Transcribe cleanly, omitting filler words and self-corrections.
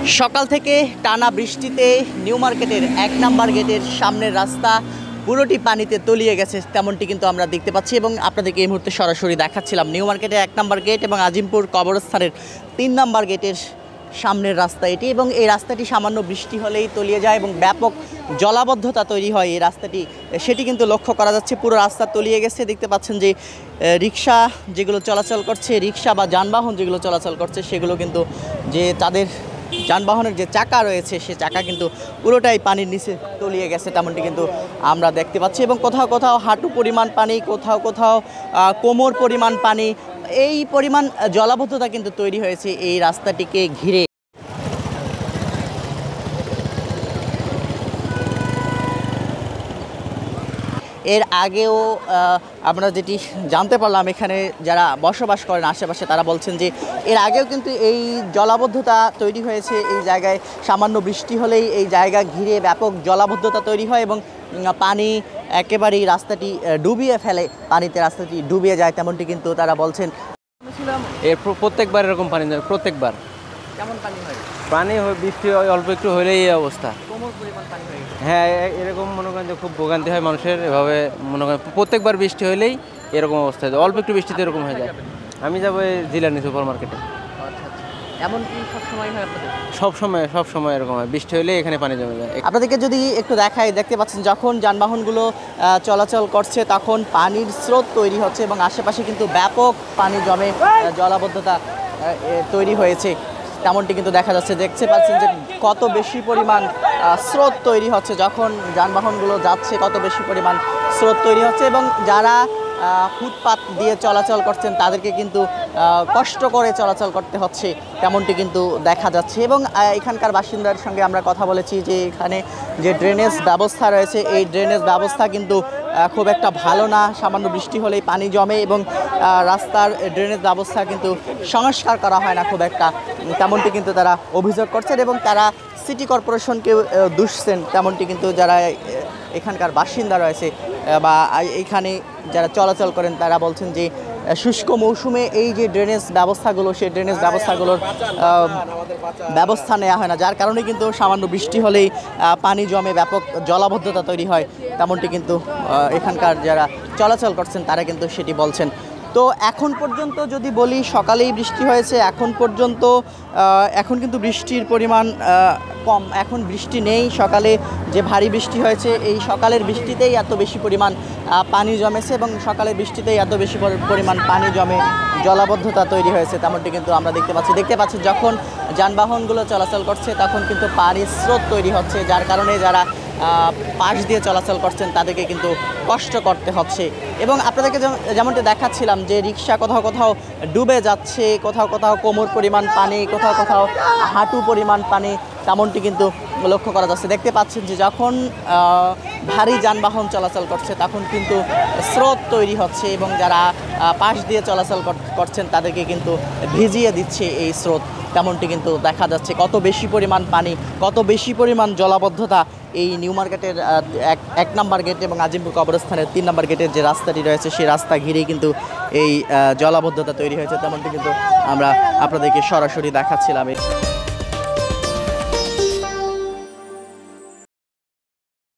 সকাল থেকে টানা বৃষ্টিতে নিউ মার্কেটের ১ নাম্বার গেটের সামনের রাস্তা পুরোটি পানিতে তলিয়ে গেছে, তেমনটি কিন্তু আমরা দেখতে পাচ্ছি এবং আপনাদেরকে এই মুহূর্তে সরাসরি দেখাচ্ছিলাম নিউ মার্কেটের ১ নাম্বার গেট এবং আজিমপুর কবরস্থানের ৩ নাম্বার গেটের সামনের রাস্তা এটি। এবং এই রাস্তাটি সামান্য বৃষ্টি হলেই তলিয়ে যায় এবং ব্যাপক জলাবদ্ধতা তৈরি হয় এই রাস্তাটি, সেটি কিন্তু লক্ষ্য করা যাচ্ছে। পুরো রাস্তা তলিয়ে গেছে, দেখতে পাচ্ছেন যে রিক্সা যেগুলো চলাচল করছে, রিক্সা বা যানবাহন যেগুলো চলাচল করছে সেগুলো কিন্তু যে তাদের যানবাহনের যে চাকা রয়েছে সে চাকা কিন্তু পুরোটাই পানির নিচে তলিয়ে গেছে, তেমনটি কিন্তু আমরা দেখতে পাচ্ছি। এবং কোথাও কোথাও হাঁটু পরিমাণ পানি, কোথাও কোথাও কোমর পরিমাণ পানি, এই পরিমাণ জলাবদ্ধতা কিন্তু তৈরি হয়েছে এই রাস্তাটিকে ঘিরে। এর আগেও আমরা যেটি জানতে পারলাম, এখানে যারা বসবাস করেন আশেপাশে তারা বলছেন যে এর আগেও কিন্তু এই জলাবদ্ধতা তৈরি হয়েছে এই জায়গায়। সামান্য বৃষ্টি হলেই এই জায়গা ঘিরে ব্যাপক জলাবদ্ধতা তৈরি হয় এবং পানি একেবারেই রাস্তাটি ডুবিয়ে ফেলে, পানিতে রাস্তাটি ডুবিয়ে যায়, তেমনটি কিন্তু তারা বলছেন। এর প্রত্যেকবার এরকম পানি, প্রত্যেকবার কেমন পানি হয়? পানি বৃষ্টি অল্প একটু হলেই এই অবস্থা। কোমর পরিমাণ পানি হয়? হ্যাঁ, এরকম মনে করেন যে খুব ভোগান্তি হয় মানুষের। এভাবে মনে করেন প্রত্যেকবার বৃষ্টি হলেই এরকম অবস্থা হয়, অল্প একটু বৃষ্টিতে এরকম হয়ে যায়। আমি যাবো এই জিলানি সুপার মার্কেটে। এমন কি সবসময় হয় আপনাদের? সব সময় এরকম হয়, বৃষ্টি হলে এখানে পানি জমে যায়। আপনাদেরকে যদি একটু দেখাই, দেখতে পাচ্ছেন যখন যানবাহনগুলো চলাচল করছে তখন পানির স্রোত তৈরি হচ্ছে এবং আশেপাশে কিন্তু ব্যাপক পানি জমে জলাবদ্ধতা তৈরি হয়েছে, তেমনটি কিন্তু দেখা যাচ্ছে। দেখতে পাচ্ছেন যে কত বেশি পরিমাণ স্রোত তৈরি হচ্ছে, যখন যানবাহনগুলো যাচ্ছে কত বেশি পরিমাণ স্রোত তৈরি হচ্ছে এবং যারা ফুটপাত দিয়ে চলাচল করছেন তাদেরকে কিন্তু কষ্ট করে চলাচল করতে হচ্ছে, তেমনটি কিন্তু দেখা যাচ্ছে। এবং এখানকার বাসিন্দার সঙ্গে আমরা কথা বলেছি যে এখানে যে ড্রেনেজ ব্যবস্থা রয়েছে এই ড্রেনেজ ব্যবস্থা কিন্তু খুব একটা ভালো না, সামান্য বৃষ্টি হলেই পানি জমে এবং রাস্তার ড্রেনেজ ব্যবস্থা কিন্তু সংস্কার করা হয় না খুব একটা, তেমনটি কিন্তু তারা অভিযোগ করছেন এবং তারা সিটি কর্পোরেশনকে দুষছেন, তেমনটি কিন্তু যারা এখানকার বাসিন্দা রয়েছে বা এইখানে যারা চলাচল করেন তারা বলছেন যে শুষ্ক মৌসুমে এই যে ড্রেনেজ ব্যবস্থাগুলো সেই ড্রেনেজ ব্যবস্থাগুলোর ব্যবস্থা নেওয়া হয় না, যার কারণে কিন্তু সামান্য বৃষ্টি হলেই পানি জমে ব্যাপক জলাবদ্ধতা তৈরি হয়, তেমনটি কিন্তু এখানকার যারা চলাচল করছেন তারা কিন্তু সেটি বলছেন। তো এখন পর্যন্ত যদি বলি, সকালেই বৃষ্টি হয়েছে, এখন পর্যন্ত এখন কিন্তু বৃষ্টির পরিমাণ কম, এখন বৃষ্টি নেই। সকালে যে ভারী বৃষ্টি হয়েছে এই সকালের বৃষ্টিতেই এত বেশি পরিমাণ পানি জমেছে এবং সকালের বৃষ্টিতেই এত বেশি পরিমাণ পানি জমে জলাবদ্ধতা তৈরি হয়েছে, তেমনটি কিন্তু আমরা দেখতে পাচ্ছি যখন যানবাহনগুলো চলাচল করছে তখন কিন্তু পানির স্রোত তৈরি হচ্ছে, যার কারণে যারা পাশ দিয়ে চলাচল করছেন তাদেরকে কিন্তু কষ্ট করতে হচ্ছে। এবং আপনাদেরকে যেমনটি দেখাচ্ছিলাম যে রিক্সা কোথাও কোথাও ডুবে যাচ্ছে, কোথাও কোথাও কোমর পরিমাণ পানি, কোথাও কোথাও হাঁটু পরিমাণ পানি, তেমনটি কিন্তু লক্ষ্য করা যাচ্ছে। দেখতে পাচ্ছেন যে যখন ভারী যানবাহন চলাচল করছে তখন কিন্তু স্রোত তৈরি হচ্ছে এবং যারা পাশ দিয়ে চলাচল করছেন তাদেরকে কিন্তু ভিজিয়ে দিচ্ছে এই স্রোত, তেমনটি কিন্তু দেখা যাচ্ছে। কত বেশি পরিমাণ পানি, কত বেশি পরিমাণ জলাবদ্ধতা এই নিউ মার্কেটের ১ নাম্বার গেট এবং আজিমপুর কবরস্থানের ৩ নাম্বার গেটের যে রাস্তাটি রয়েছে সেই রাস্তা ঘিরেই কিন্তু এই জলাবদ্ধতা তৈরি হয়েছে, তেমনটি কিন্তু আমরা আপনাদেরকে সরাসরি দেখাচ্ছিলাম।